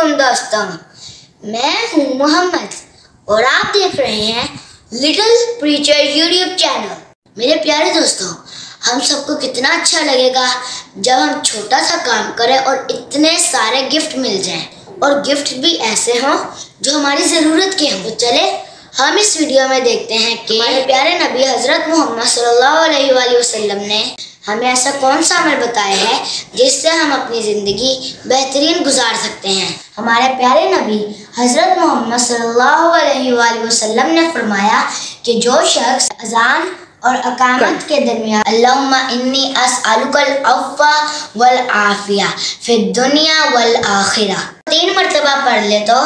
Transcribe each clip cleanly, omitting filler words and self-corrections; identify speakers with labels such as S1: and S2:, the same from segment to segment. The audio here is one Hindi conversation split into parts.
S1: वालेकुम दोस्तों, मैं हूँ मोहम्मद और आप देख रहे हैं लिटिल प्रीचर यूट्यूब चैनल। मेरे प्यारे दोस्तों, हम सबको कितना अच्छा लगेगा जब हम छोटा सा काम करें और इतने सारे गिफ्ट मिल जाएं, और गिफ्ट भी ऐसे हों जो हमारी ज़रूरत के हों। तो चले हम इस वीडियो में देखते हैं कि हमारे प्यारे नबी हज़रत मोहम्मद सल्लल्लाहु अलैहि वसल्लम ने हमें ऐसा कौन सा अमल बताया है जिससे हम अपनी ज़िंदगी बेहतरीन गुजार सकते हैं। हमारे प्यारे नबी हज़रत मोहम्मद सल्लल्लाहु अलैहि वसल्लम ने फरमाया कि जो शख्स अज़ान और अकामत के दरमियान अल्लाहुम्मा इन्नी अस्अलुकल अफ़्वा वल आफ़िया फिद दुनिया वल आखिरा 3 मरतबा पढ़ ले तो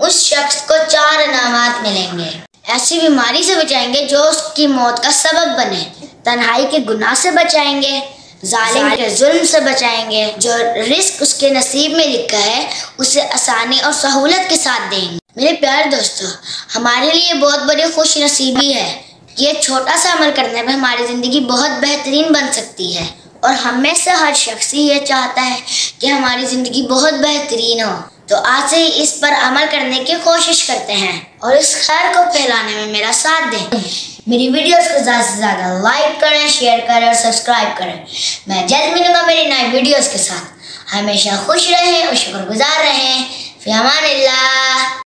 S1: उस शख्स को 4 इनामात मिलेंगे। ऐसी बीमारी से बचाएंगे जो उसकी मौत का सबब बने, तन्हाई के गुनाह से बचाएंगे, जालिम के जुल्म से बचाएंगे, जो रिस्क उसके नसीब में लिखा है उसे आसानी और सहूलत के साथ देंगे। मेरे प्यारे दोस्तों, हमारे लिए बहुत बड़ी खुश नसीबी है कि ये छोटा सा अमल करने में हमारी ज़िंदगी बहुत बेहतरीन बन सकती है, और हम में से हर शख्स ही ये चाहता है कि हमारी ज़िंदगी बहुत बेहतरीन हो। तो आज से ही इस पर अमल करने की कोशिश करते हैं और इस खैर को फैलाने में मेरा साथ दें। मेरी वीडियोस को ज़्यादा से ज़्यादा लाइक करें, शेयर करें और सब्सक्राइब करें। मैं जल्द मिलूंगा मेरी नई वीडियोस के साथ। हमेशा खुश रहें और शुक्रगुजार रहें। फ़ी अमानिल्लाह।